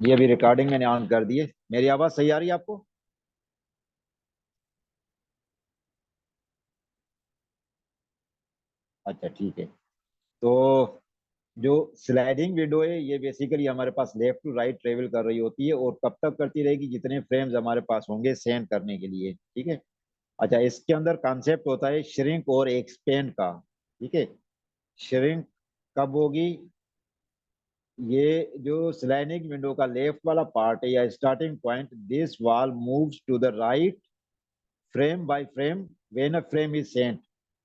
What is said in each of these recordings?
ये अभी रिकॉर्डिंग मैंने ऑन कर दी है। मेरी आवाज सही आ रही है आपको? अच्छा ठीक है। तो जो स्लाइडिंग विंडो है ये बेसिकली हमारे पास लेफ्ट टू राइट ट्रेवल कर रही होती है और कब तक करती रहेगी, जितने फ्रेम्स हमारे पास होंगे सेंड करने के लिए। ठीक है। अच्छा, इसके अंदर कॉन्सेप्ट होता है श्रिंक और एक्सपेंड का। ठीक है। श्रिंक कब होगी? ये जो स्लाइडिंग विंडो का लेफ्ट वाला पार्ट है या starting point, this wall moves to the right frame by frame when a frame is sent.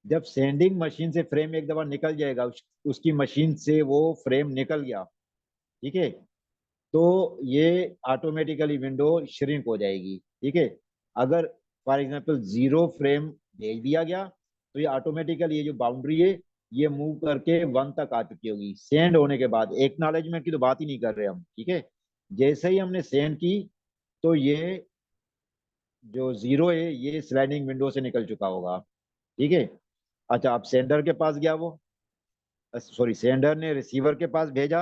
जब सेंडिंग मशीन से फ्रेम एक दफा निकल जाएगा, उसकी मशीन से वो फ्रेम निकल गया, ठीक है, तो ये ऑटोमेटिकली विंडो श्रिंक हो जाएगी। ठीक है। अगर फॉर एग्जांपल जीरो फ्रेम भेज दिया गया तो ये ऑटोमेटिकली ये जो बाउंड्री है ये मूव करके वन तक आ चुकी होगी सेंड होने के बाद। एक्नॉलेजमेंट की तो बात ही नहीं कर रहे हम। ठीक है। जैसे ही हमने सेंड की तो ये जो जीरो है ये स्लाइडिंग विंडो से निकल चुका होगा। ठीक है। अच्छा, अब सेंडर के पास गया वो, सॉरी, सेंडर ने रिसीवर के पास भेजा,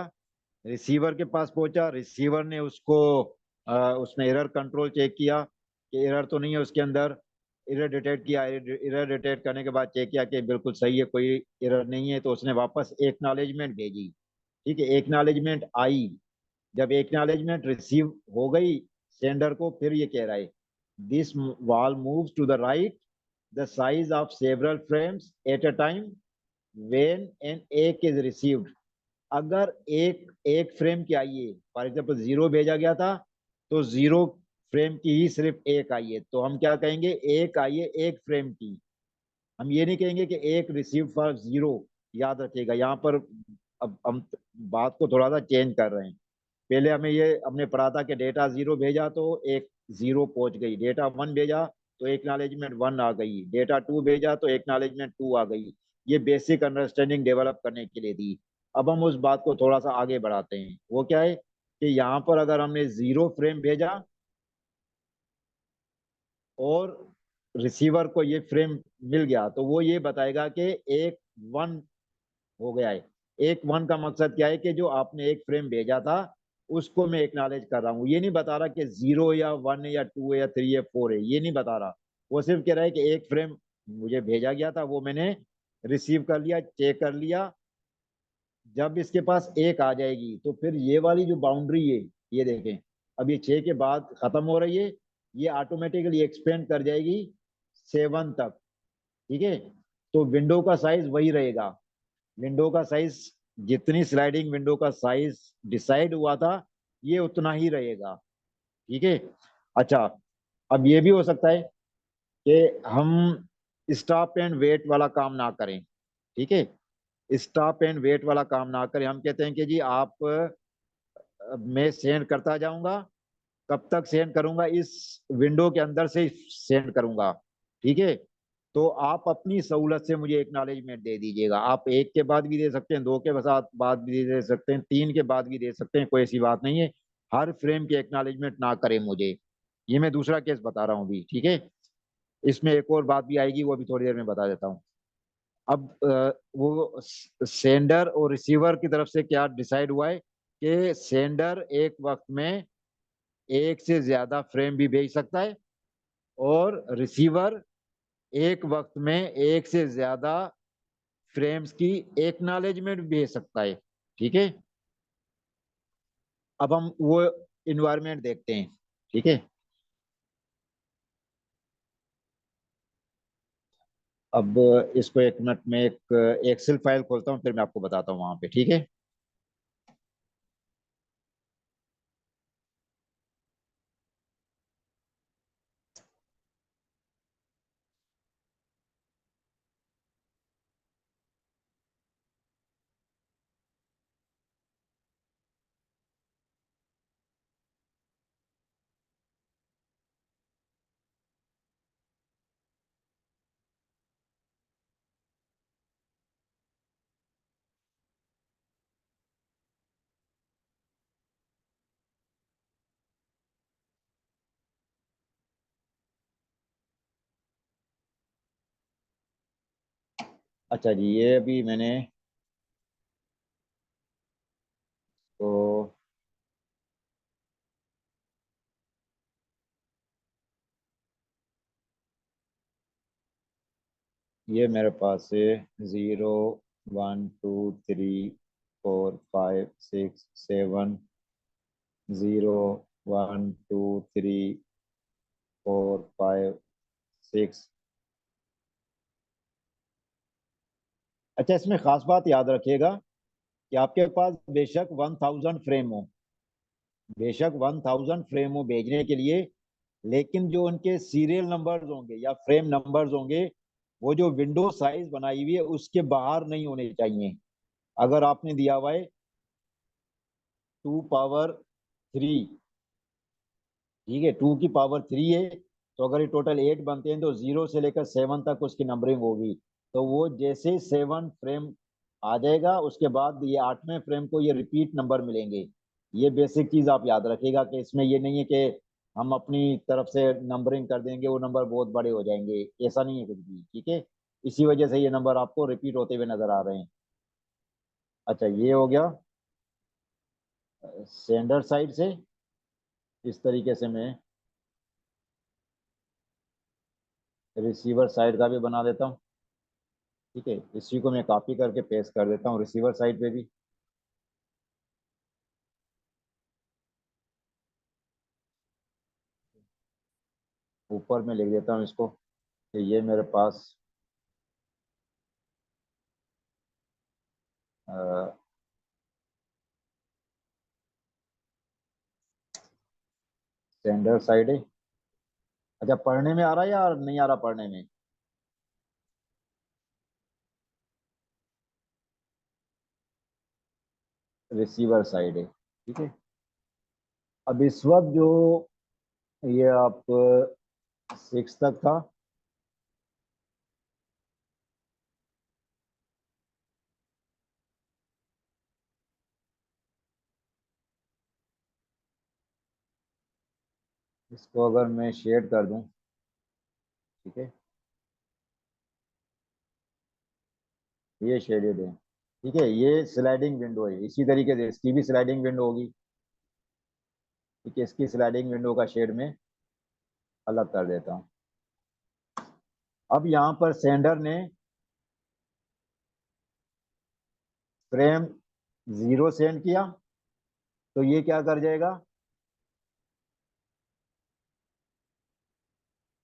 रिसीवर के पास पहुंचा, रिसीवर ने उसको उसने एरर कंट्रोल चेक किया कि एरर तो नहीं है उसके अंदर। एरर डिटेक्ट किया, एरर डिटेक्ट करने के बाद चेक किया कि बिल्कुल सही है, कोई एरर नहीं है, तो उसने वापस एक्नॉलेजमेंट भेजी। ठीक है। एक्नॉलेजमेंट आई। जब एक्नॉलेजमेंट रिसीव हो गई सेंडर को, फिर ये कह रहा है this wall moves to the right the size of several frames at a time when an ack is received. अगर एक एक फ्रेम की आई है, फॉर एग्जाम्पल जीरो भेजा गया था, तो जीरो फ्रेम की ही सिर्फ एक आई है, तो हम क्या कहेंगे, एक आई है एक फ्रेम की। हम ये नहीं कहेंगे कि एक रिसीव फॉर जीरो। याद रखिएगा यहाँ पर। अब हम बात को थोड़ा सा चेंज कर रहे हैं। पहले हमें ये हमने पढ़ा था कि डेटा जीरो भेजा तो एक जीरो पहुंच गई, डेटा वन भेजा तो एक्नॉलेजमेंट वन आ गई, डेटा टू भेजा तो एक्नॉलेजमेंट टू आ गई। ये बेसिक अंडरस्टैंडिंग डेवलप करने के लिए थी। अब हम उस बात को थोड़ा सा आगे बढ़ाते हैं। वो क्या है कि यहाँ पर अगर हमने जीरो फ्रेम भेजा और रिसीवर को ये फ्रेम मिल गया, तो वो ये बताएगा कि एक वन हो गया है। एक वन का मकसद क्या है कि जो आपने एक फ्रेम भेजा था उसको मैं एक्नॉलेज कर रहा हूँ। ये नहीं बता रहा कि जीरो या वन या टू या थ्री या फोर है, ये नहीं बता रहा। वो सिर्फ कह रहा है कि एक फ्रेम मुझे भेजा गया था, वो मैंने रिसीव कर लिया, चेक कर लिया। जब इसके पास एक आ जाएगी तो फिर ये वाली जो बाउंड्री है, ये देखें, अब ये छह के बाद खत्म हो रही है, ये ऑटोमेटिकली एक्सपेंड कर जाएगी सेवन तक। ठीक है। तो विंडो का साइज वही रहेगा। विंडो का साइज, जितनी स्लाइडिंग विंडो का साइज डिसाइड हुआ था ये उतना ही रहेगा। ठीक है। अच्छा, अब ये भी हो सकता है कि हम स्टॉप एंड वेट वाला काम ना करें। ठीक है। स्टॉप एंड वेट वाला काम ना करें। हम कहते हैं कि जी आप मैं सेंड करता जाऊंगा, कब तक सेंड करूंगा, इस विंडो के अंदर से सेंड करूंगा। ठीक है। तो आप अपनी सहूलत से मुझे एक्नॉलेजमेंट दे दीजिएगा। आप एक के बाद भी दे सकते हैं, दो के साथ बाद भी दे सकते हैं, तीन के बाद भी दे सकते हैं, कोई ऐसी बात नहीं है। हर फ्रेम की एक्नॉलेजमेंट ना करें मुझे। ये मैं दूसरा केस बता रहा हूँ अभी। ठीक है। इसमें एक और बात भी आएगी, वो भी थोड़ी देर में बता देता हूँ। अब वो सेंडर और रिसीवर की तरफ से क्या डिसाइड हुआ है कि सेंडर एक वक्त में एक से ज्यादा फ्रेम भी भेज सकता है और रिसीवर एक वक्त में एक से ज्यादा फ्रेम्स की एक्नॉलेजमेंट भेज सकता है। ठीक है। अब हम वो इन्वायरमेंट देखते हैं। ठीक है। अब इसको एक मिनट में एक एक्सेल फाइल खोलता हूँ, फिर मैं आपको बताता हूँ वहां पे। ठीक है। अच्छा जी, ये अभी मैंने तो ये मेरे पास है 0 1 2 3 4 5 6 7 0 1 2 3 4 5 6। अच्छा, इसमें खास बात याद रखिएगा कि आपके पास बेशक 1000 फ्रेम हो, बेशक 1000 फ्रेम हो भेजने के लिए, लेकिन जो उनके सीरियल नंबर्स होंगे या फ्रेम नंबर्स होंगे, वो जो विंडो साइज बनाई हुई है उसके बाहर नहीं होने चाहिए। अगर आपने दिया हुआ है 2 पावर 3, ठीक है, 2 की पावर 3 है, तो अगर ये टोटल 8 बनते हैं तो 0 से लेकर 7 तक उसकी नंबरिंग होगी। तो वो जैसे 7 फ्रेम आ जाएगा, उसके बाद ये 8वें फ्रेम को ये रिपीट नंबर मिलेंगे। ये बेसिक चीज आप याद रखिएगा कि इसमें ये नहीं है कि हम अपनी तरफ से नंबरिंग कर देंगे, वो नंबर बहुत बड़े हो जाएंगे, ऐसा नहीं है कुछ भी, ठीक है। इसी वजह से ये नंबर आपको रिपीट होते हुए नजर आ रहे हैं। अच्छा, ये हो गया सेंडर साइड से। इस तरीके से मैं रिसीवर साइड का भी बना देता हूँ। ठीक है, इसी को मैं कॉपी करके पेस्ट कर देता हूँ रिसीवर साइड पे भी। ऊपर में लिख देता हूँ इसको कि ये मेरे पास स्टैंडर्ड साइड है। अच्छा, पढ़ने में आ रहा है या नहीं आ रहा पढ़ने में? रिसीवर साइड है, ठीक है। अब इस वक्त जो ये आप 6 तक था, इसको अगर मैं शेड कर दूं, ठीक है, ये शेडेड है, ठीक है। ये स्लाइडिंग विंडो है, इसी तरीके से इसकी भी स्लाइडिंग विंडो होगी, ठीक है। इसकी स्लाइडिंग विंडो का शेड में अलग कर देता हूँ। अब यहाँ पर सेंडर ने फ्रेम 0 सेंड किया, तो ये क्या कर जाएगा,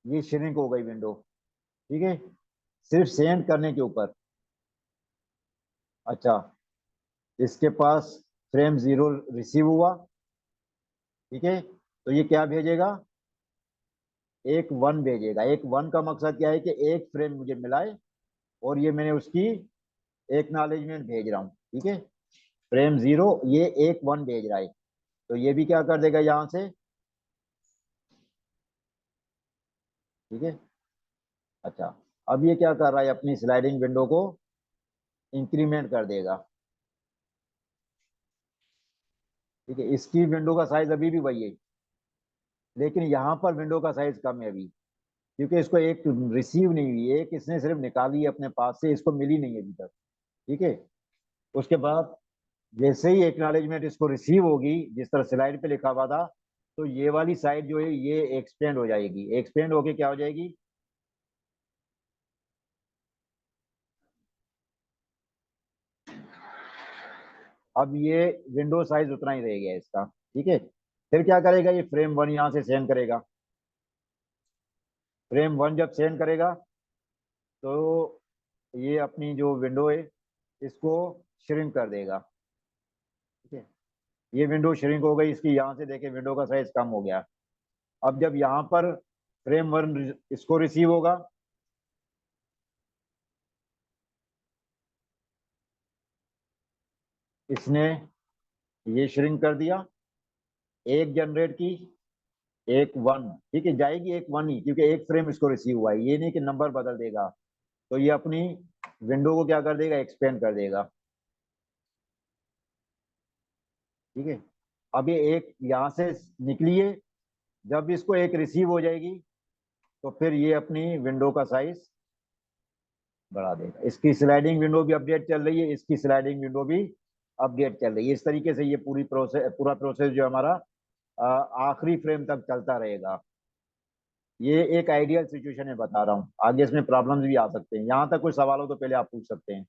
ये श्रिंक हो गई विंडो, ठीक है, सिर्फ सेंड करने के ऊपर। अच्छा, इसके पास फ्रेम 0 रिसीव हुआ, ठीक है, तो ये क्या भेजेगा, एक 1 भेजेगा। एक 1 का मकसद क्या है कि एक फ्रेम मुझे मिला है और ये मैंने उसकी एक्नॉलेजमेंट भेज रहा हूँ, ठीक है। फ्रेम 0 ये एक 1 भेज रहा है, तो ये भी क्या कर देगा यहाँ से, ठीक है। अच्छा, अब ये क्या कर रहा है, अपनी स्लाइडिंग विंडो को इंक्रीमेंट कर देगा, ठीक है। इसकी विंडो का साइज अभी भी वही है, लेकिन यहाँ पर विंडो का साइज कम है अभी, क्योंकि इसको एक रिसीव नहीं हुई है, एक इसने सिर्फ निकाली है अपने पास से, इसको मिली नहीं है अभी तक, ठीक है। उसके बाद जैसे ही एक्नॉलेजमेंट इसको रिसीव होगी, जिस तरह स्लाइड पे लिखा हुआ था, तो ये वाली साइड जो है ये एक्सपेंड हो जाएगी। एक्सपेंड होके क्या हो जाएगी, अब ये विंडो साइज उतना ही रह गया इसका, ठीक है। फिर क्या करेगा, ये फ्रेम 1 यहाँ से सेंड करेगा। फ्रेम 1 जब सेंड करेगा, तो ये अपनी जो विंडो है इसको श्रिंक कर देगा, ठीक है। ये विंडो श्रिंक हो गई इसकी, यहाँ से देखे विंडो का साइज कम हो गया। अब जब यहाँ पर फ्रेम 1 इसको रिसीव होगा, इसने ये श्रिंक कर दिया, एक जनरेट की, एक 1, ठीक है, जाएगी एक 1 ही, क्योंकि एक फ्रेम इसको रिसीव हुआ है, ये नहीं कि नंबर बदल देगा। तो ये अपनी विंडो को क्या कर देगा, एक्सपेंड कर देगा, ठीक है। अब ये एक यहाँ से निकली है, जब इसको एक रिसीव हो जाएगी, तो फिर ये अपनी विंडो का साइज बढ़ा देगा। इसकी स्लाइडिंग विंडो भी अपडेट चल रही है, इसकी स्लाइडिंग विंडो भी अपडेट चल रही है। इस तरीके से ये पूरा प्रोसेस जो हमारा आखिरी फ्रेम तक चलता रहेगा। ये एक आइडियल सिचुएशन है, बता रहा हूँ, आगे इसमें प्रॉब्लम्स भी आ सकते हैं। यहाँ तक कोई सवाल हो तो पहले आप पूछ सकते हैं।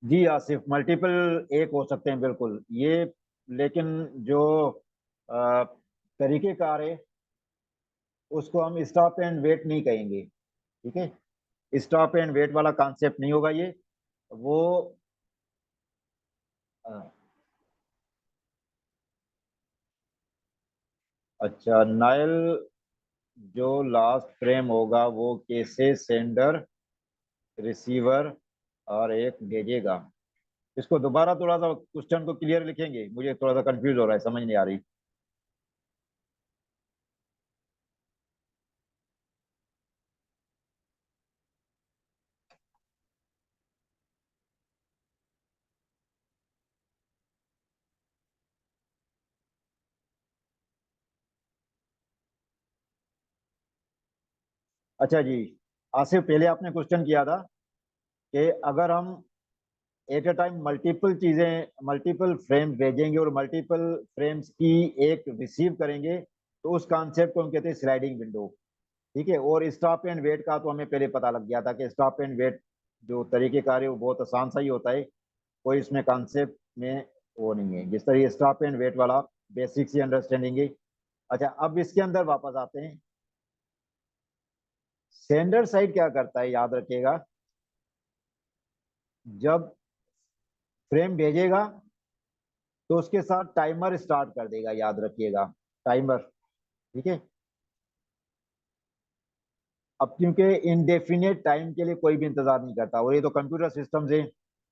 जी आसिफ, मल्टीपल एक हो सकते हैं बिल्कुल ये, लेकिन जो अ, तरीकेकार है उसको हम स्टॉप एंड वेट नहीं कहेंगे। ठीक है, स्टॉप एंड वेट वाला कॉन्सेप्ट नहीं होगा ये। वो अ, अच्छा नाइल, जो लास्ट फ्रेम होगा वो कैसे सेंडर, रिसीवर और एक भेजेगा। इसको दोबारा थोड़ा सा क्वेश्चन को क्लियर लिखेंगे, मुझे थोड़ा सा कंफ्यूज हो रहा है, समझ नहीं आ रही। अच्छा जी आसिफ, पहले आपने क्वेश्चन किया था कि अगर हम एट अ टाइम मल्टीपल चीजें, मल्टीपल फ्रेम्स भेजेंगे और मल्टीपल फ्रेम्स की एक रिसीव करेंगे, तो उस कॉन्सेप्ट को हम कहते हैं स्लाइडिंग विंडो। ठीक है, और स्टॉप एंड वेट का तो हमें पहले पता लग गया था कि स्टॉप एंड वेट जो तरीकेकार है वो बहुत आसान सा ही होता है, कोई इसमें कॉन्सेप्ट में वो नहीं है, जिस तरह स्टॉप एंड वेट वाला बेसिक सी अंडरस्टैंडिंग है। अच्छा, अब इसके अंदर वापस आते हैं। सेंडर साइड क्या करता है, याद रखिएगा, जब फ्रेम भेजेगा तो उसके साथ टाइमर स्टार्ट कर देगा, याद रखिएगा, टाइमर। ठीक है, अब क्योंकि इनडेफिनेट टाइम के लिए कोई भी इंतजार नहीं करता, और ये तो कंप्यूटर सिस्टम है,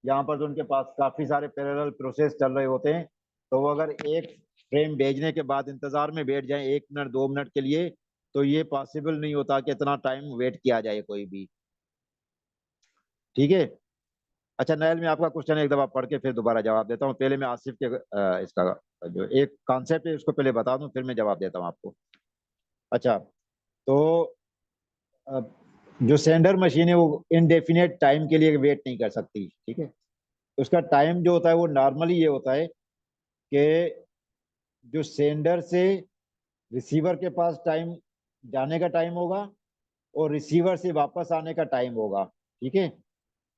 यहाँ पर तो उनके पास काफी सारे पैरेलल प्रोसेस चल रहे होते हैं। तो वो अगर एक फ्रेम भेजने के बाद इंतजार में बैठ जाए 1 मिनट 2 मिनट के लिए, तो ये पॉसिबल नहीं होता कि इतना टाइम वेट किया जाए कोई भी। ठीक है। अच्छा नयल, मैं आपका क्वेश्चन एक दफा पढ़ के फिर दोबारा जवाब देता हूँ। पहले मैं आसिफ के इसका जो एक कॉन्सेप्ट है उसको पहले बता दूं, फिर मैं जवाब देता हूँ आपको। अच्छा, तो अ, जो सेंडर मशीन है वो इनडेफिनेट टाइम के लिए वेट नहीं कर सकती। ठीक है, उसका टाइम जो होता है वो नॉर्मली ये होता है कि जो सेंडर से रिसीवर के पास टाइम जाने का टाइम होगा और रिसीवर से वापस आने का टाइम होगा। ठीक है,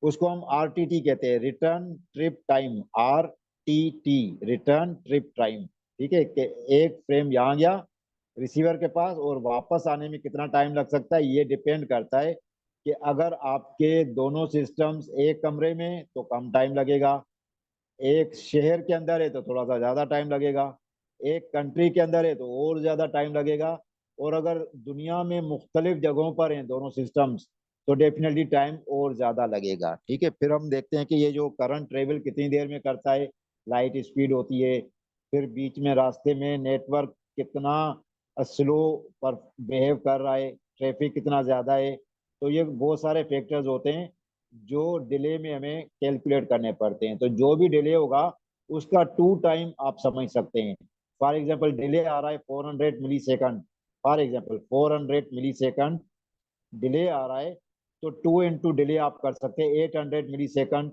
उसको हम आरटीटी कहते हैं, return trip time, RTT, return trip time. ठीक है, कि एक फ्रेम यहाँ गया रिसीवर के पास और वापस आने में कितना टाइम लग सकता है, ये डिपेंड करता है कि अगर आपके दोनों सिस्टम्स एक कमरे में तो कम टाइम लगेगा, एक शहर के अंदर है तो थोड़ा सा ज्यादा टाइम लगेगा, एक कंट्री के अंदर है तो और ज्यादा टाइम लगेगा, और अगर दुनिया में मुख्तलिफ जगहों पर हैं दोनों सिस्टम्स तो डेफिनेटली टाइम और ज्यादा लगेगा। ठीक है, फिर हम देखते हैं कि ये जो करंट ट्रेवल कितनी देर में करता है, लाइट स्पीड होती है, फिर बीच में रास्ते में नेटवर्क कितना स्लो पर बिहेव कर रहा है, ट्रैफिक कितना ज्यादा है। तो ये बहुत सारे फैक्टर्स होते हैं जो डिले में हमें कैलकुलेट करने पड़ते हैं। तो जो भी डिले होगा उसका टू टाइम आप समझ सकते हैं। फॉर एग्जाम्पल डिले आ रहा है 400 millisecond, for example 400 millisecond delay आ रहा है, तो 2 इंटू डिले आप कर सकते हैं 800 मिली सेकंड,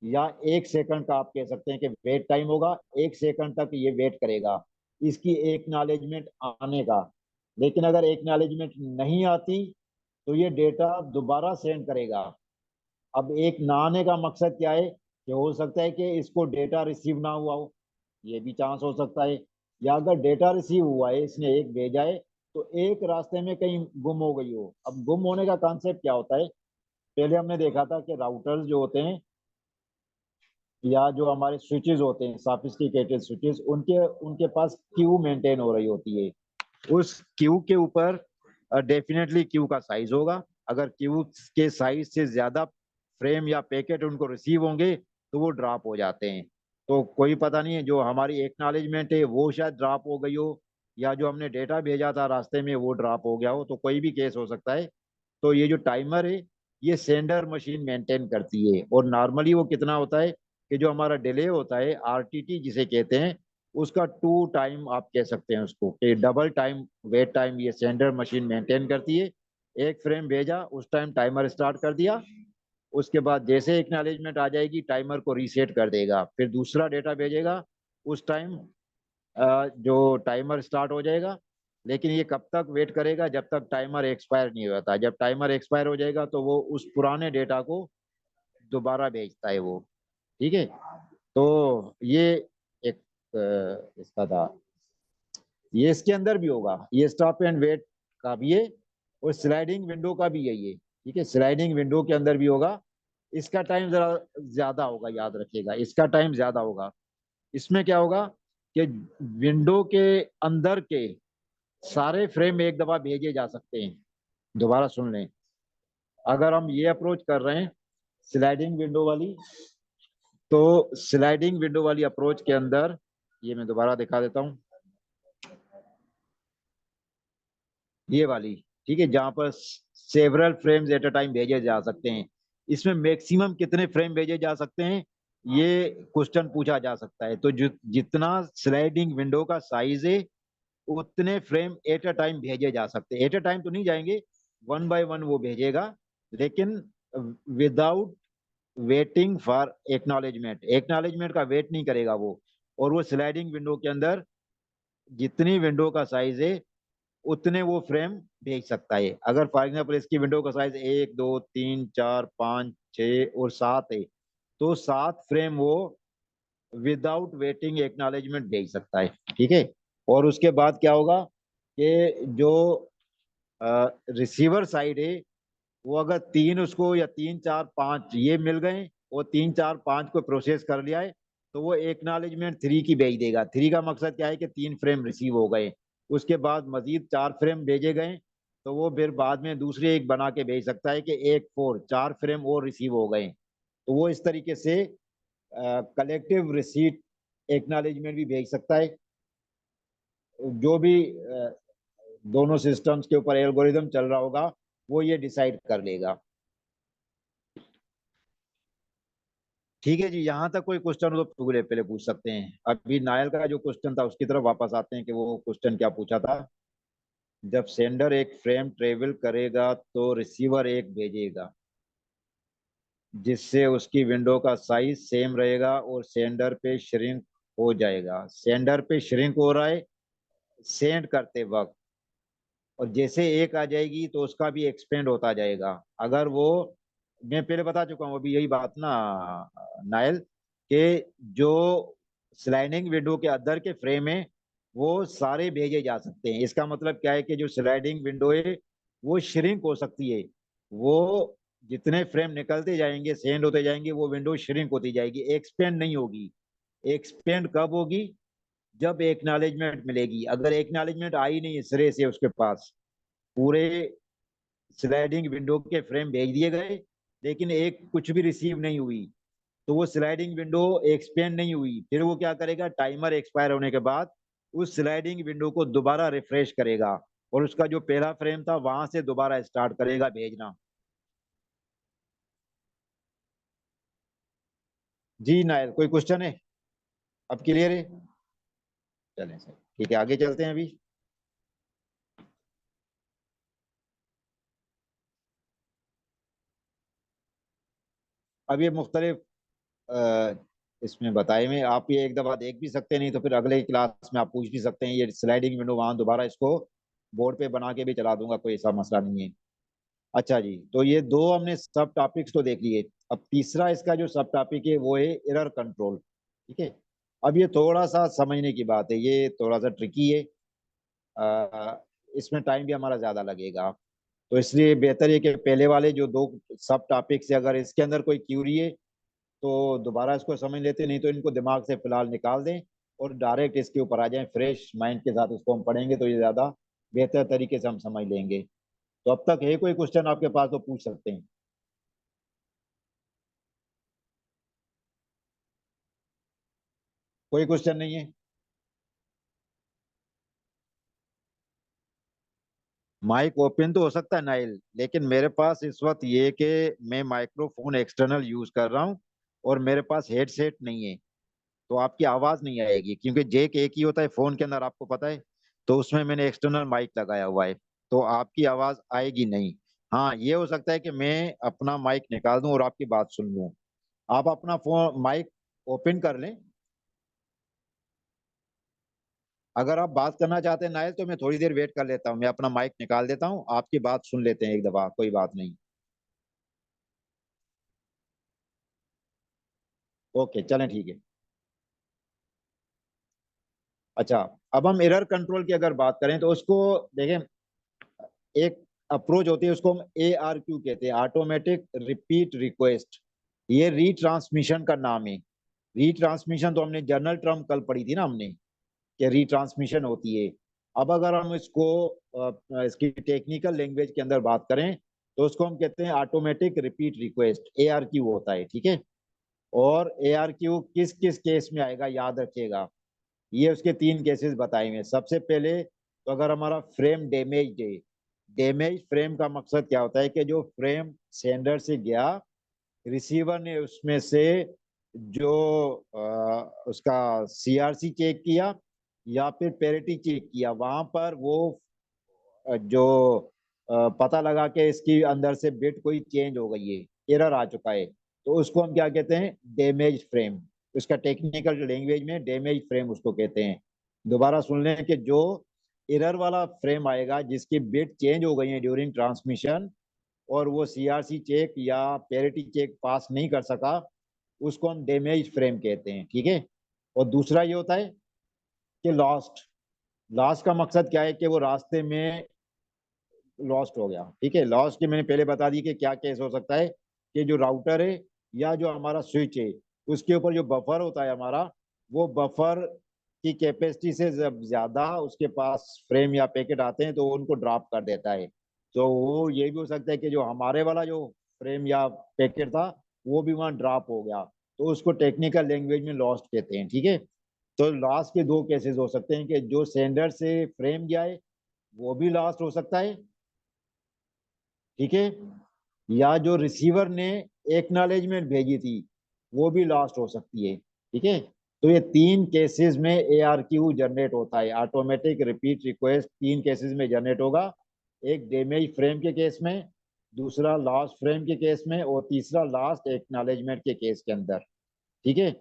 या 1 सेकंड का आप कह सकते हैं कि वेट टाइम होगा, 1 सेकंड तक ये वेट करेगा इसकी एक्नॉलेजमेंट आने का। लेकिन अगर एक्नॉलेजमेंट नहीं आती तो ये डेटा दोबारा सेंड करेगा। अब एक ना आने का मकसद क्या है, कि हो सकता है कि इसको डेटा रिसीव ना हुआ हो, ये भी चांस हो सकता है, या अगर डेटा रिसीव हुआ है, इसने एक भेजा है, तो एक रास्ते में कहीं गुम हो गई हो। अब गुम होने का कॉन्सेप्ट क्या होता है, पहले हमने देखा था कि राउटर्स जो होते हैं या जो हमारे स्विचेस होते हैं, सॉफिस्टिकेटेड स्विचेस, उनके उनके पास क्यू मेंटेन हो रही होती है। उस क्यू के ऊपर डेफिनेटली क्यू का साइज होगा, अगर क्यू के साइज से ज्यादा फ्रेम या पैकेट उनको रिसीव होंगे तो वो ड्रॉप हो जाते हैं। तो कोई पता नहीं है, जो हमारी एक्नॉलेजमेंट है वो शायद ड्रॉप हो गई हो, या जो हमने डेटा भेजा था रास्ते में वो ड्रॉप हो गया हो, तो कोई भी केस हो सकता है। तो ये जो टाइमर है ये सेंडर मशीन मेंटेन करती है, और नॉर्मली वो कितना होता है कि जो हमारा डिले होता है RTT जिसे कहते हैं, उसका टू टाइम आप कह सकते हैं उसको, कि डबल टाइम वेट टाइम ये सेंडर मशीन मेंटेन करती है। एक फ्रेम भेजा, उस टाइम टाइमर स्टार्ट कर दिया, उसके बाद जैसे एक्नॉलेजमेंट आ जाएगी टाइमर को रीसेट कर देगा, फिर दूसरा डेटा भेजेगा। उस टाइम जो टाइमर स्टार्ट हो जाएगा। लेकिन ये कब तक वेट करेगा, जब तक टाइमर एक्सपायर नहीं होता। जब टाइमर एक्सपायर हो जाएगा तो वो उस पुराने डेटा को दोबारा भेजता है वो। ठीक है। तो ये एक इसका था। ये इसके अंदर भी होगा, ये स्टॉप एंड वेट का भी है और स्लाइडिंग विंडो का भी यही है। ठीक है, स्लाइडिंग विंडो के अंदर भी होगा। इसका टाइम जरा ज्यादा होगा, याद रखिएगा इसका टाइम ज्यादा होगा। इसमें क्या होगा कि विंडो के अंदर के सारे फ्रेम एक दफा भेजे जा सकते हैं। दोबारा सुन लें, अगर हम ये अप्रोच कर रहे हैं स्लाइडिंग विंडो वाली, तो स्लाइडिंग विंडो वाली अप्रोच के अंदर, ये मैं दोबारा दिखा देता हूं, ये वाली। ठीक है, जहां पर several frames at a time भेजे जा सकते हैं। इसमें मैक्सिमम कितने फ्रेम भेजे जा सकते हैं, ये क्वेश्चन पूछा जा सकता है। तो जितना स्लाइडिंग विंडो का साइज है उतने फ्रेम एट अ टाइम भेजे जा सकते हैं। एट अ टाइम तो नहीं जाएंगे, वन बाय वन वो भेजेगा, लेकिन without waiting for acknowledgement. Acknowledgement का वेट नहीं करेगा वो। और वो स्लाइडिंग विंडो के अंदर जितनी विंडो का साइज है उतने वो फ्रेम भेज सकता है। अगर फॉर एग्जाम्पल इसकी विंडो का साइज 1 2 3 4 5 6 और 7 है, तो 7 फ्रेम वो विदाउट वेटिंग एक्नॉलेजमेंट भेज सकता है। ठीक है। और उसके बाद क्या होगा कि जो रिसीवर साइड है, वो अगर तीन उसको या 3 4 5 ये मिल गए और 3 4 5 को प्रोसेस कर लिया है, तो वो एक्नॉलेजमेंट 3 की भेज देगा। 3 का मकसद क्या है कि 3 फ्रेम रिसीव हो गए। उसके बाद मजीद 4 फ्रेम भेजे गए, तो वो फिर बाद में दूसरे एक बना के भेज सकता है कि 4 फ्रेम और रिसीव हो गए। तो वो इस तरीके से कलेक्टिव रिसीट एक्नॉलेजमेंट भी भेज सकता है। जो भी दोनों सिस्टम्स के ऊपर एल्गोरिदम चल रहा होगा वो ये डिसाइड कर लेगा। ठीक है जी, यहाँ तक कोई क्वेश्चन हो तो पूरे पहले पूछ सकते हैं। अभी नायल का जो क्वेश्चन था उसकी तरफ वापस आते हैं कि वो क्वेश्चन क्या पूछा था। जब सेंडर एक फ्रेम ट्रेवल करेगा तो रिसीवर एक भेजेगा, जिससे उसकी विंडो का साइज सेम रहेगा और सेंडर पे श्रिंक हो जाएगा। सेंडर पे श्रिंक हो रहा है सेंड करते वक्त, और जैसे एक आ जाएगी तो उसका भी एक्सपेंड होता जाएगा। अगर वो, मैं पहले बता चुका हूँ अभी यही बात ना नायल, कि जो स्लाइडिंग विंडो के अंदर के फ्रेम है वो सारे भेजे जा सकते हैं। इसका मतलब क्या है कि जो स्लाइडिंग विंडो है वो श्रिंक हो सकती है। वो जितने फ्रेम निकलते जाएंगे सेंड होते जाएंगे, वो विंडो श्रिंक होती जाएगी, एक्सपेंड नहीं होगी। एक्सपेंड कब होगी, जब एक्नॉलेजमेंट मिलेगी। अगर एक्नॉलेजमेंट आई नहीं है सिरे से उसके पास, पूरे स्लाइडिंग विंडो के फ्रेम भेज दिए गए लेकिन एक कुछ भी रिसीव नहीं हुई, तो वो स्लाइडिंग विंडो एक्सपेंड नहीं हुई। फिर वो क्या करेगा, टाइमर एक्सपायर होने के बाद उस स्लाइडिंग विंडो को दोबारा रिफ्रेश करेगा और उसका जो पहला फ्रेम था वहां से दोबारा स्टार्ट करेगा भेजना। जी नायल, कोई क्वेश्चन है? अब क्लियर है? चलें सर, ठीक है, आगे चलते हैं अभी। अब ये मुख्तलिफ इसमें बताए हुए, आप ये एक दफा देख भी सकते हैं, नहीं तो फिर अगले क्लास में आप पूछ भी सकते हैं। ये स्लाइडिंग विंडो वहां दोबारा इसको बोर्ड पे बना के भी चला दूंगा, कोई ऐसा मसला नहीं है। अच्छा जी, तो ये दो हमने सब टॉपिक्स तो देख लिए। अब तीसरा इसका जो सब टॉपिक है वो है एरर कंट्रोल। ठीक है। अब ये थोड़ा सा समझने की बात है, ये थोड़ा सा ट्रिकी है। अ, इसमें टाइम भी हमारा ज्यादा लगेगा। तो इसलिए बेहतर है कि पहले वाले जो दो सब टॉपिक्स है, अगर इसके अंदर कोई क्यूरी है तो दोबारा इसको समझ लेते, नहीं तो इनको दिमाग से फिलहाल निकाल दें और डायरेक्ट इसके ऊपर आ जाएं। फ्रेश माइंड के साथ इसको हम पढ़ेंगे तो ये ज्यादा बेहतर तरीके से हम समझ लेंगे। तो अब तक है कोई क्वेश्चन आपके पास तो पूछ सकते हैं। कोई क्वेश्चन नहीं है? माइक ओपन तो हो सकता है नाइल, लेकिन मेरे पास इस वक्त ये कि मैं माइक्रोफोन एक्सटर्नल यूज कर रहा हूँ और मेरे पास हेडसेट नहीं है। तो आपकी आवाज नहीं आएगी क्योंकि जेक एक ही होता है फोन के अंदर, आपको पता है। तो उसमें मैंने एक्सटर्नल माइक लगाया हुआ है, तो आपकी आवाज आएगी नहीं। हाँ, ये हो सकता है कि मैं अपना माइक निकाल दूं और आपकी बात सुन लूं। आप अपना फोन माइक ओपन कर लें। अगर आप बात करना चाहते हैं नायल, तो मैं थोड़ी देर वेट कर लेता हूँ, मैं अपना माइक निकाल देता हूँ, आपकी बात सुन लेते हैं एक दफा, कोई बात नहीं। ओके, चलें, ठीक है। अच्छा, अब हम एरर कंट्रोल की अगर बात करें तो उसको देखें। एक अप्रोच होती है, उसको हम ARQ कहते हैं, ऑटोमेटिक रिपीट रिक्वेस्ट। ये रीट्रांसमिशन का नाम है। रीट्रांसमिशन तो हमने जनरल टर्म कल पढ़ी थी ना हमने, कि रीट्रांसमिशन होती है। अब अगर हम इसको इसकी टेक्निकल लैंग्वेज के अंदर बात करें, तो उसको हम कहते हैं ऑटोमेटिक रिपीट रिक्वेस्ट, ARQ होता है, ठीक है। और ARQ किस किस केस में आएगा याद रखिएगा। ये उसके तीन केसेस बताए हुए हैं। सबसे पहले तो अगर हमारा फ्रेम डैमेज है, डैमेज फ्रेम का मकसद क्या होता है कि जो फ्रेम सेंडर से गया, रिसीवर ने उसमें से जो उसका CRC चेक किया या फिर पेरिटी चेक किया, वहां पर वो जो पता लगा कि इसकी अंदर से बिट कोई चेंज हो गई है, एरर आ चुका है, तो उसको हम क्या कहते हैं, डैमेज फ्रेम। उसका टेक्निकल लैंग्वेज में डैमेज फ्रेम उसको कहते हैं। दोबारा सुन लें कि जो एरर वाला फ्रेम आएगा जिसकी बिट चेंज हो गई है ड्यूरिंग ट्रांसमिशन, और वो CRC चेक या पेरिटी चेक पास नहीं कर सका, उसको हम डैमेज फ्रेम कहते हैं, ठीक है। और दूसरा ये होता है कि लॉस्ट। लॉस्ट का मकसद क्या है कि वो रास्ते में लॉस्ट हो गया, ठीक है। लॉस्ट की मैंने पहले बता दी कि क्या केस हो सकता है, कि जो राउटर है या जो हमारा स्विच है, उसके ऊपर जो बफर होता है हमारा, वो बफर की कैपेसिटी से जब ज्यादा उसके पास फ्रेम या पैकेट आते हैं तो वो उनको ड्रॉप कर देता है। तो वो ये भी हो सकता है कि जो हमारे वाला जो फ्रेम या पैकेट था, वो भी वहाँ ड्रॉप हो गया, तो उसको टेक्निकल लैंग्वेज में लॉस्ट कहते हैं, ठीक है। तो लॉस्ट के दो केसेस हो सकते हैं, कि जो सेंडर से फ्रेम गया है वो भी लॉस्ट हो सकता है, ठीक है, या जो रिसीवर ने एक्नॉलेजमेंट भेजी थी वो भी लॉस्ट हो सकती है, ठीक है। तो ये तीन केसेस में ARQ जनरेट होता है, ऑटोमेटिक रिपीट रिक्वेस्ट, तीन केसेस में जनरेट होगा। एक डैमेज फ्रेम के केस में, दूसरा लॉस्ट फ्रेम के केस में, और तीसरा लास्ट एक्नॉलेजमेंट के केस के अंदर, ठीक है।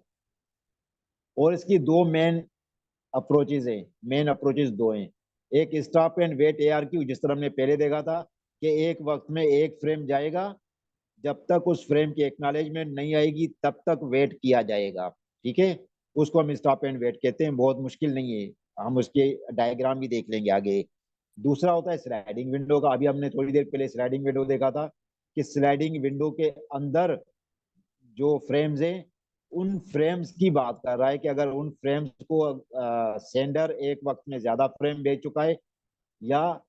और इसकी दो मेन अप्रोचेज है। मेन अप्रोचेज दो हैं। एक स्टॉप एंड वेट ARQ, जिस तरह हमने पहले देखा था, कि एक वक्त में एक फ्रेम जाएगा, जब तक उस फ्रेम की एक्नॉलेजमेंट नहीं आएगी तब तक वेट किया जाएगा, ठीक है। उसको हम स्टॉप एंड वेट कहते हैं, बहुत मुश्किल नहीं है, हम उसके डायग्राम भी देख लेंगे आगे। दूसरा होता है स्लाइडिंग विंडो का। अभी हमने थोड़ी देर पहले स्लाइडिंग विंडो देखा था, कि स्लाइडिंग विंडो के अंदर जो फ्रेम्स हैं, उन फ्रेम्स की बात कर रहा है, कि अगर उन फ्रेम्स को सेंडर एक वक्त में ज्यादा फ्रेम भेज चुका है, या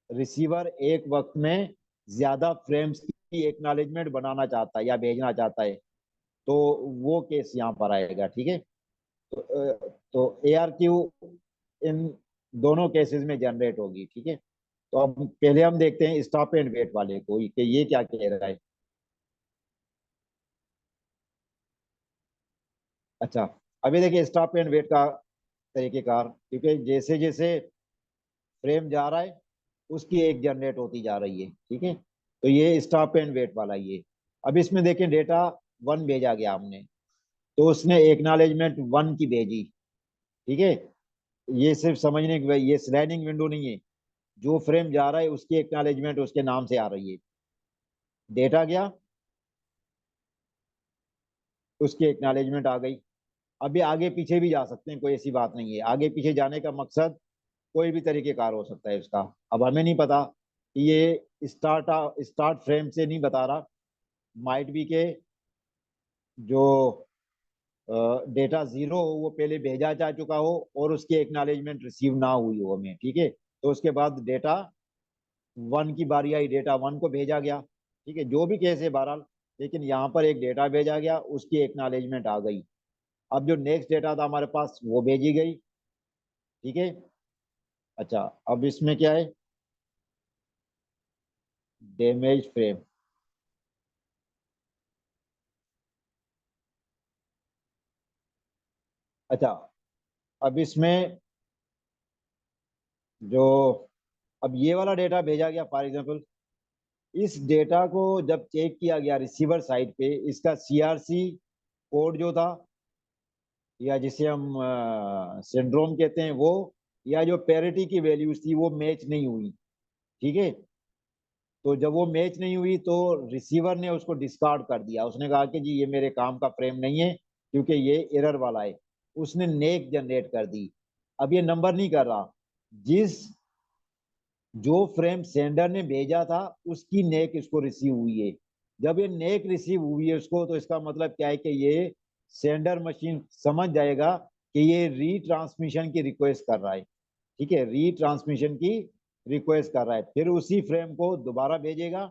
रिसीवर एक वक्त में ज्यादा फ्रेम्स की एक्नॉलेजमेंट बनाना चाहता है या भेजना चाहता है, तो वो केस यहाँ पर आएगा, ठीक है। तो ARQ इन दोनों केसेस में जनरेट होगी, ठीक है। तो अब पहले हम देखते हैं स्टॉप एंड वेट वाले को, कि ये क्या कह रहा है। अच्छा, अभी देखिए स्टॉप एंड वेट का तरीकेकार, क्योंकि जैसे जैसे फ्रेम जा रहा है उसकी एक जनरेट होती जा रही है, ठीक है। तो ये स्टॉप एंड वेट वाला ये। अब इसमें देखें, डेटा 1 भेजा गया हमने, तो उसने एक्नॉलेजमेंट 1 की भेजी, ठीक है। ये सिर्फ समझने की, ये स्लाइडिंग विंडो नहीं है, जो फ्रेम जा रहा है उसकी एक्नॉलेजमेंट उसके नाम से आ रही है। डेटा गया, उसकी एक्नॉलेजमेंट आ गई। अभी आगे पीछे भी जा सकते हैं, कोई ऐसी बात नहीं है। आगे पीछे जाने का मकसद कोई भी तरीके कार हो सकता है उसका। अब हमें नहीं पता कि ये स्टार्ट फ्रेम से नहीं बता रहा, माइट बी के जो डेटा जीरो हो वो पहले भेजा जा चुका हो और उसकी एक्नॉलेजमेंट रिसीव ना हुई हो हमें, ठीक है। तो उसके बाद डेटा 1 की बारी आई, डेटा 1 को भेजा गया, ठीक है, जो भी केस है बहरहाल। लेकिन यहाँ पर एक डेटा भेजा गया, उसकी एक्नॉलेजमेंट आ गई। अब जो नेक्स्ट डेटा था हमारे पास वो भेजी गई, ठीक है। अच्छा, अब इसमें क्या है, डैमेज फ्रेम। अच्छा, अब इसमें जो अब ये वाला डेटा भेजा गया, फॉर एग्जांपल इस डेटा को जब चेक किया गया रिसीवर साइड पे, इसका सीआरसी कोड जो था, या जिसे हम सिंड्रोम कहते हैं वो, या जो पैरिटी की वैल्यूज थी वो मैच नहीं हुई। ठीक है। तो जब वो मैच नहीं हुई तो रिसीवर ने उसको डिस्कार्ड कर दिया, उसने कहा कि जी ये मेरे काम का फ्रेम नहीं है क्योंकि ये एरर वाला है। उसने नेक जनरेट कर दी। अब ये नंबर नहीं कर रहा, जिस जो फ्रेम सेंडर ने भेजा था उसकी नेक इसको रिसीव हुई है। जब ये नेक रिसीव हुई है उसको, तो इसका मतलब क्या है कि ये सेंडर मशीन समझ जाएगा कि ये रीट्रांसमिशन की रिक्वेस्ट कर रहा है। ठीक है, रीट्रांसमिशन की रिक्वेस्ट कर रहा है, फिर उसी फ्रेम को दोबारा भेजेगा।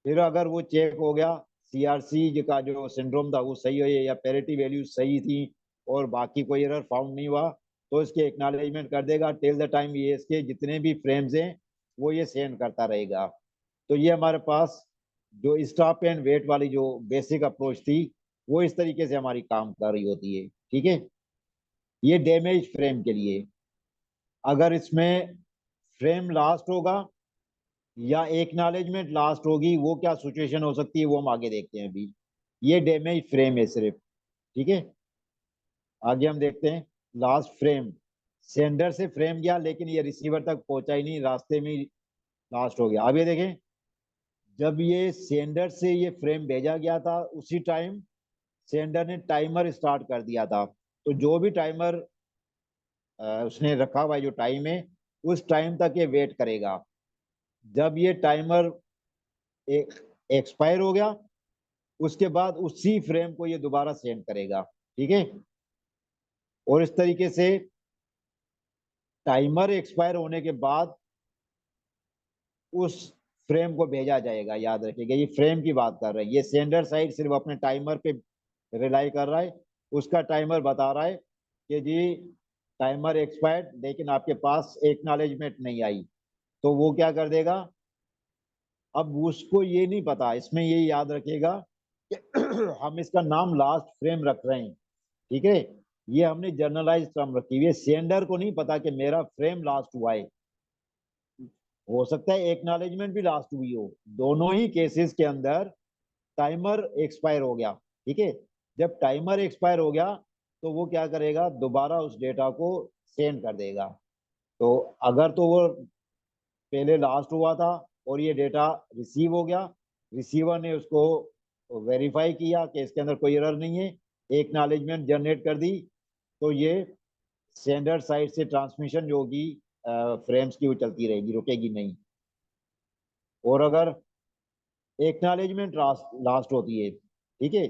फिर अगर वो चेक हो गया, सीआरसी का जो सिंड्रोम था वो सही है या पैरिटी वैल्यू सही थी और बाकी कोई एरर फाउंड नहीं हुआ, तो इसके एक्नॉलेजमेंट कर देगा। टिल द टाइम ये इसके जितने भी फ्रेम्स हैं वो ये सेंड करता रहेगा। तो ये हमारे पास जो स्टॉप एंड वेट वाली जो बेसिक अप्रोच थी, वो इस तरीके से हमारी काम कर रही होती है। ठीक है। ये डैमेज फ्रेम के लिए। अगर इसमें फ्रेम लास्ट होगा या एक्नॉलेजमेंट लास्ट होगी, वो क्या सिचुएशन हो सकती है वो हम आगे देखते हैं अभी। ये डैमेज फ्रेम है सिर्फ। ठीक है। आगे हम देखते हैं लास्ट फ्रेम। सेंडर से फ्रेम गया लेकिन ये रिसीवर तक पहुंचा ही नहीं, रास्ते में लास्ट हो गया। अब ये देखें, जब ये सेंडर से ये फ्रेम भेजा गया था उसी टाइम सेंडर ने टाइमर स्टार्ट कर दिया था। तो जो भी टाइमर उसने रखा हुआ है, जो टाइम है, उस टाइम तक ये वेट करेगा। जब ये टाइमर एक्सपायर हो गया, उसके बाद उसी फ्रेम को ये दोबारा सेंड करेगा। ठीक है। और इस तरीके से टाइमर एक्सपायर होने के बाद उस फ्रेम को भेजा जाएगा। याद रखिएगा, ये फ्रेम की बात कर रहे हैं। ये सेंडर साइड सिर्फ अपने टाइमर पे रिलाई कर रहा है। उसका टाइमर बता रहा है कि जी टाइमर एक्सपायर्ड, लेकिन आपके पास एक्नॉलेजमेंट नहीं आई। तो वो क्या कर देगा, अब उसको ये नहीं पता, इसमें ये याद रखिएगा कि हम इसका नाम लास्ट फ्रेम रख रहे हैं। ठीक है। ये हमने जर्नलाइज टर्म रखी हुई है, सेंडर को नहीं पता कि मेरा फ्रेम लास्ट हुआ है। हो सकता है एक्नॉलेजमेंट भी लास्ट हुई हो। दोनों ही केसेस के अंदर टाइमर एक्सपायर हो गया। ठीक है। जब टाइमर एक्सपायर हो गया तो वो क्या करेगा, दोबारा उस डेटा को सेंड कर देगा। तो अगर तो वो पहले लास्ट हुआ था और ये डेटा रिसीव हो गया, रिसीवर ने उसको वेरीफाई किया कि इसके अंदर कोई एरर नहीं है, एक्नॉलेजमेंट जनरेट कर दी, तो ये सेंडर साइड से ट्रांसमिशन जो होगी फ्रेम्स की, वो चलती रहेगी, रुकेगी नहीं। और अगर एक्नॉलेजमेंट लास्ट होती है, ठीक है,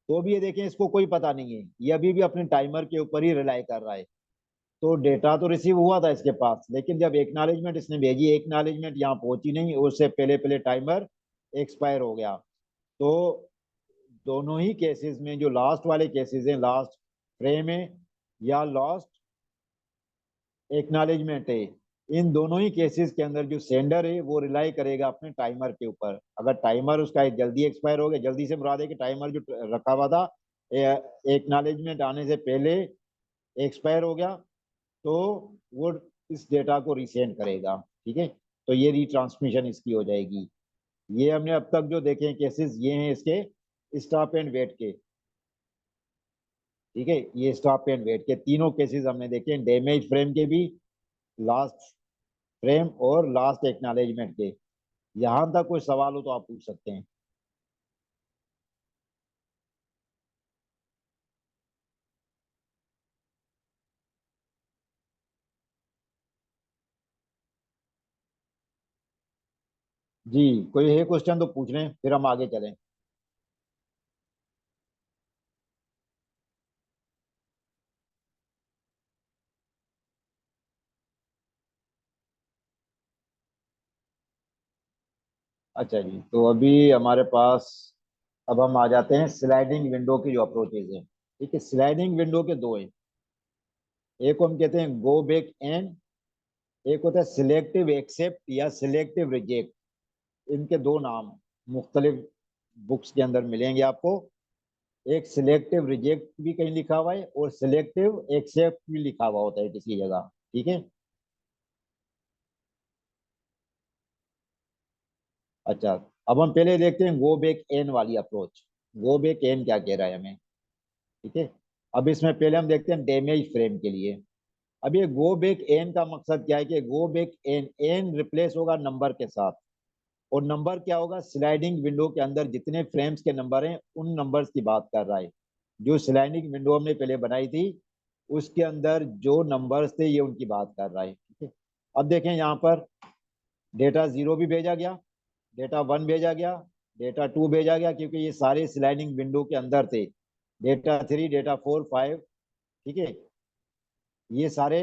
तो भी ये देखें इसको कोई पता नहीं है, ये अभी भी अपने टाइमर के ऊपर ही रिलाई कर रहा है। तो डेटा तो रिसीव हुआ था इसके पास, लेकिन जब एक्नॉलेजमेंट इसने भेजी, एक्नॉलेजमेंट यहाँ पहुंची नहीं, उससे पहले पहले टाइमर एक्सपायर हो गया। तो दोनों ही केसेस में, जो लास्ट वाले केसेस हैं, लास्ट फ्रेम है या लास्ट एक्नॉलेजमेंट है, इन दोनों ही केसेस के अंदर जो सेंडर है वो रिलाई करेगा अपने टाइमर के ऊपर। अगर टाइमर उसका जल्दी एक्सपायर हो गया, जल्दी से मुराद है कि टाइमर जो रखा हुआ था एक्नॉलेजमेंट आने से पहले एक्सपायर हो गया, तो वो इस डेटा को रीसेंड करेगा। ठीक है। तो ये रीट्रांसमिशन इसकी हो जाएगी। ये हमने अब तक जो देखे हैं केसेस, ये हैं इसके स्टॉप एंड वेट के। ठीक है। ये स्टॉप एंड वेट के तीनों केसेस हमने देखे हैं, डैमेज फ्रेम के भी, लास्ट फ्रेम और लास्ट एक्नॉलेजमेंट के। यहां तक कोई सवाल हो तो आप पूछ सकते हैं। जी, कोई है क्वेश्चन तो पूछ लें, फिर हम आगे चलें। अच्छा जी, तो अभी हमारे पास, अब हम आ जाते हैं स्लाइडिंग विंडो की जो अप्रोचेज है। ठीक है। स्लाइडिंग विंडो के दो हैं, एक को हम कहते हैं गो बैक एंड, एक होता है सिलेक्टिव एक्सेप्ट या सिलेक्टिव रिजेक्ट। इनके दो नाम मुख्तलिफ बुक्स के अंदर मिलेंगे आपको। एक सिलेक्टिव रिजेक्ट भी कहीं लिखा हुआ है और सिलेक्टिव एक्सेप्ट भी लिखा हुआ होता है किसी जगह। ठीक है। अच्छा, अब हम पहले देखते हैं गो बैक एन वाली अप्रोच। गो बैक एन क्या कह रहा है हमें, ठीक है। अब इसमें पहले हम देखते हैं डैमेज फ्रेम के लिए। अब ये गो बैक एन का मकसद क्या है कि go back N, N replace होगा नंबर के साथ, और नंबर क्या होगा, स्लाइडिंग विंडो के अंदर जितने फ्रेम्स के नंबर हैं उन नंबर्स की बात कर रहा है। जो स्लाइडिंग विंडो हमने पहले बनाई थी उसके अंदर जो नंबर्स थे ये उनकी बात कर रहा है, ठीक है। अब देखें यहाँ पर डेटा जीरो भी भेजा गया, डेटा वन भेजा गया, डेटा टू भेजा गया, क्योंकि ये सारे स्लाइडिंग विंडो के अंदर थे। Data three, data four, five, ठीक है, ये सारे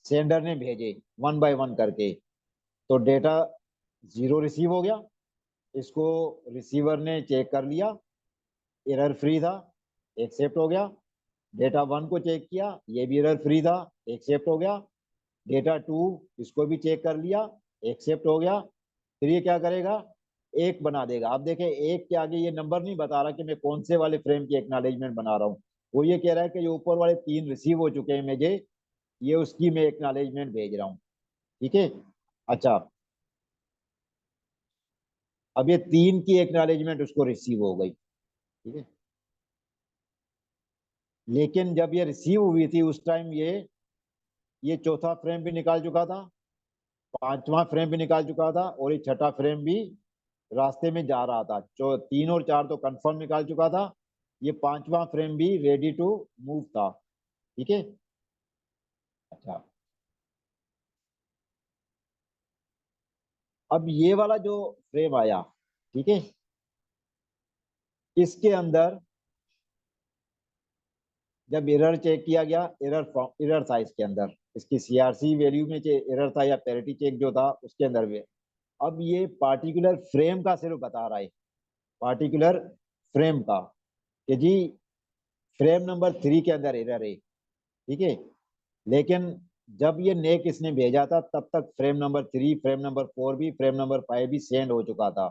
सेंडर ने भेजे वन बाय वन करके। तो डेटा जीरो रिसीव हो गया, इसको रिसीवर ने चेक कर लिया, एरर फ्री था, एक्सेप्ट हो गया। डेटा वन को चेक किया, ये भी एरर फ्री था, एक्सेप्ट हो गया। डेटा टू, इसको भी चेक कर लिया, एक्सेप्ट हो गया। फिर ये क्या करेगा, एक बना देगा। अब देखें एक के आगे ये नंबर नहीं बता रहा कि मैं कौन से वाले फ्रेम की एक्नॉलेजमेंट बना रहा हूँ। वो ये कह रहा है कि जो ऊपर वाले तीन रिसीव हो चुके हैं मुझे, ये उसकी मैं एक्नॉलेजमेंट भेज रहा हूँ, ठीक है। अच्छा, अब ये तीन की एक्नॉलेजमेंट उसको रिसीव हो गई, ठीक है। लेकिन जब ये रिसीव हुई थी उस टाइम ये चौथा फ्रेम भी निकाल चुका था, पांचवा फ्रेम भी निकाल चुका था, और ये छठा फ्रेम भी रास्ते में जा रहा था। जो तीन और चार तो कंफर्म निकाल चुका था, ये पांचवा फ्रेम भी रेडी टू मूव था, ठीक है। अच्छा, अब ये वाला जो फ्रेम आया, ठीक है, इसके अंदर जब एरर चेक किया गया, एरर था इसके अंदर, इसकी सीआरसी वैल्यू में एरर था, या पैरिटी चेक जो था उसके अंदर भी। अब ये पार्टिकुलर फ्रेम का सिर्फ बता रहा है, पार्टिकुलर फ्रेम का, कि जी फ्रेम नंबर थ्री के अंदर एरर है, ठीक है। लेकिन जब ये नेक इसने भेजा था तब तक frame number three, frame number four भी, फ्रेम नंबर फाइव भी सेंड हो चुका था,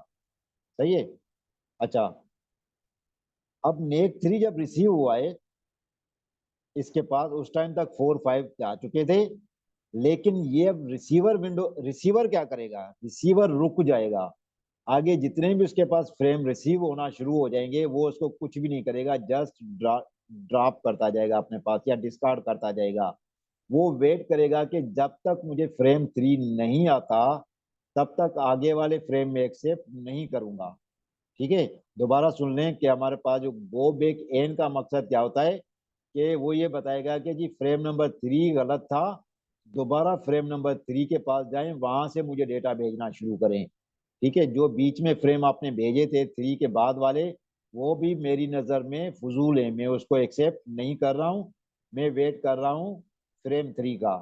सही है। अच्छा, अब नेक थ्री जब रिसीव हुआ है इसके पास, उस टाइम तक फोर फाइव जा चुके थे। लेकिन ये अब रिसीवर विंडो, रिसीवर क्या करेगा, रिसीवर रुक जाएगा। आगे जितने भी उसके पास फ्रेम रिसीव होना शुरू हो जाएंगे वो उसको कुछ भी नहीं करेगा, जस्ट ड्रॉप करता जाएगा अपने पास, या डिस्कार्ड करता जाएगा। वो वेट करेगा कि जब तक मुझे फ्रेम थ्री नहीं आता तब तक आगे वाले फ्रेम में एक्सेप्ट नहीं करूंगा, ठीक है। दोबारा सुन लें कि हमारे पास जो गो बैक एन का मकसद क्या होता है, कि वो ये बताएगा कि जी फ्रेम नंबर थ्री गलत था, दोबारा फ्रेम नंबर थ्री के पास जाएं, वहां से मुझे डेटा भेजना शुरू करें, ठीक है। जो बीच में फ्रेम आपने भेजे थे थ्री के बाद वाले, वो भी मेरी नज़र में फजूल है, मैं उसको एक्सेप्ट नहीं कर रहा हूँ, मैं वेट कर रहा हूँ फ्रेम थ्री का।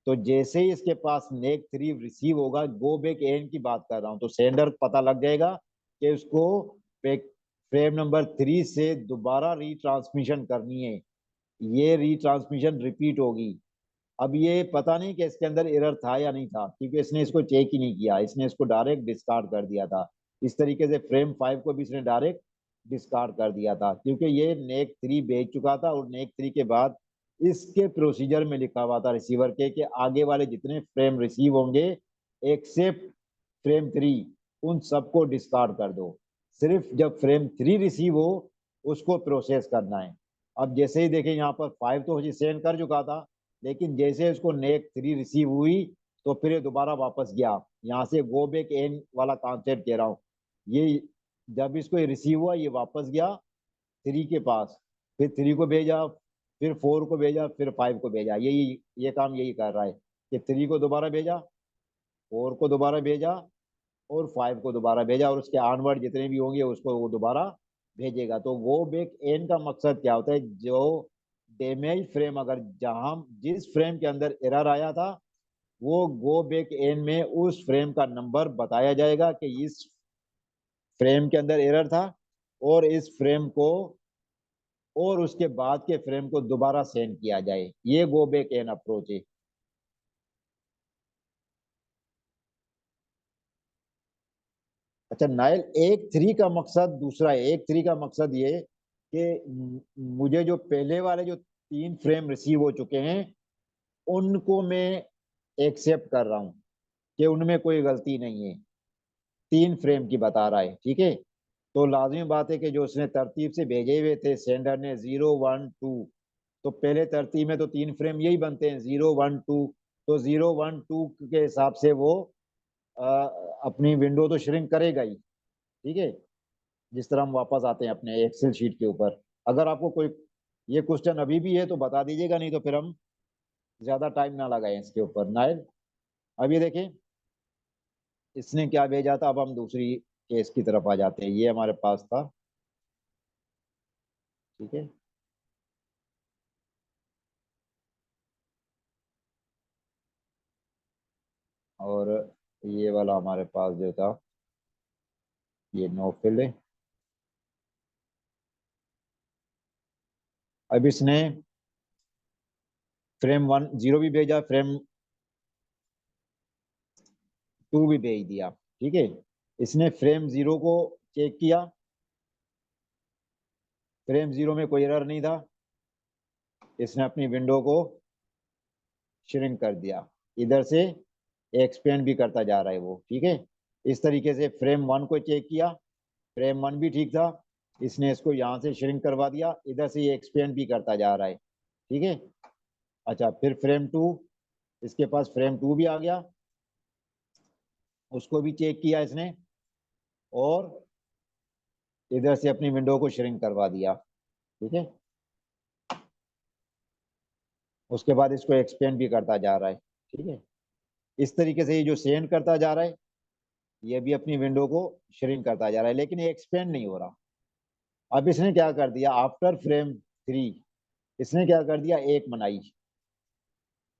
तो जैसे ही इसके पास नेक थ्री रिसीव होगा, गो बैक एन की बात कर रहा हूँ, तो सेंडर पता लग जाएगा कि उसको फ्रेम नंबर थ्री से दोबारा रीट्रांसमिशन करनी है, ये रीट्रांसमिशन रिपीट होगी। अब ये पता नहीं कि इसके अंदर एरर था या नहीं था, क्योंकि इसने इसको चेक ही नहीं किया, इसने इसको डायरेक्ट डिस्कार्ड कर दिया था। इस तरीके से फ्रेम फाइव को भी इसने डायरेक्ट डिस्कार्ड कर दिया था, क्योंकि ये नेक थ्री भेज चुका था, और नेक थ्री के बाद इसके प्रोसीजर में लिखा हुआ था रिसीवर के कि आगे वाले जितने फ्रेम रिसीव होंगे एक्सेप्ट फ्रेम थ्री, उन सबको डिस्कार्ड कर दो, सिर्फ जब फ्रेम थ्री रिसीव हो उसको प्रोसेस करना है। अब जैसे ही देखें यहाँ पर फाइव तो सेंड कर चुका था, लेकिन जैसे उसको नेक थ्री रिसीव हुई तो फिर ये दोबारा वापस गया। यहाँ से गो बैक एन वाला कॉन्सेप्ट कह रहा हूँ, ये जब इसको रिसीव हुआ ये वापस गया थ्री के पास, फिर थ्री को भेजा, फिर फोर को भेजा, फिर फाइव को भेजा, यही ये काम यही कर रहा है कि थ्री को दोबारा भेजा, फोर को दोबारा भेजा, और फाइव को दोबारा भेजा, और उसके ऑनवर्ड जितने भी होंगे उसको वो दोबारा भेजेगा। तो वो बैक एन का मकसद क्या होता है, जो डैमेज फ्रेम, अगर जहां जिस फ्रेम के अंदर एरर आया था वो गो बैक एन में उस फ्रेम का नंबर बताया जाएगा कि इस फ्रेम के अंदर एरर था, और इस फ्रेम को और उसके बाद के फ्रेम को दोबारा सेंड किया जाए, ये गो बैक एन अप्रोच है। अच्छा, नाइल एक थ्री का मकसद दूसरा है। एक थ्री का मकसद ये कि मुझे जो पहले वाले जो तीन फ्रेम रिसीव हो चुके हैं उनको मैं एक्सेप्ट कर रहा हूँ, कि उनमें कोई गलती नहीं है, 3 फ्रेम की बता रहा है, ठीक है। तो लाजमी बात है कि जो उसने तरतीब से भेजे हुए थे सेंडर ने 0 1 2, तो पहले तरतीब में तो 3 फ्रेम यही बनते हैं 0 1 2। तो 0 1 2 के हिसाब से वो अपनी विंडो तो श्रिंक करेगा ही, ठीक है। जिस तरह हम वापस आते हैं अपने एक्सेल शीट के ऊपर, अगर आपको कोई ये क्वेश्चन अभी भी है तो बता दीजिएगा, नहीं तो फिर हम ज्यादा टाइम ना लगाएं इसके ऊपर। नाइल, अब ये देखें इसने क्या भेजा था। अब हम दूसरी केस की तरफ आ जाते हैं, ये हमारे पास था, ठीक है। और ये वाला हमारे पास जो था ये नो फिल है। अब इसने फ्रेम 1 0 भी भेजा, फ्रेम 2 भी भेज दिया, ठीक है। इसने फ्रेम 0 को चेक किया, फ्रेम 0 में कोई एरर नहीं था, इसने अपनी विंडो को श्रिंक कर दिया, इधर से एक्सपेंड भी करता जा रहा है वो, ठीक है। इस तरीके से फ्रेम 1 को चेक किया, फ्रेम 1 भी ठीक था, इसने इसको यहाँ से श्रिंक करवा दिया, इधर से ये एक्सपेंड भी करता जा रहा है, ठीक है। अच्छा, फिर फ्रेम 2, इसके पास फ्रेम 2 भी आ गया, उसको भी चेक किया इसने और इधर से अपनी विंडो को श्रिंक करवा दिया, ठीक है। उसके बाद इसको एक्सपेंड भी करता जा रहा है, ठीक है। इस तरीके से ये जो सेंड करता जा रहा है ये भी अपनी विंडो को श्रिंक करता जा रहा है, लेकिन ये एक्सपेंड नहीं हो रहा। अब इसने क्या कर दिया, आफ्टर फ्रेम 3 इसने क्या कर दिया, एक बनाई,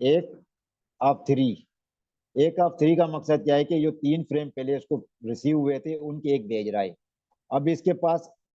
एक ऑफ थ्री। एक ऑफ थ्री का मकसद क्या है कि जो 3 फ्रेम पहले उसको रिसीव हुए थे उनके एक भेज रहा है। अब इसके पास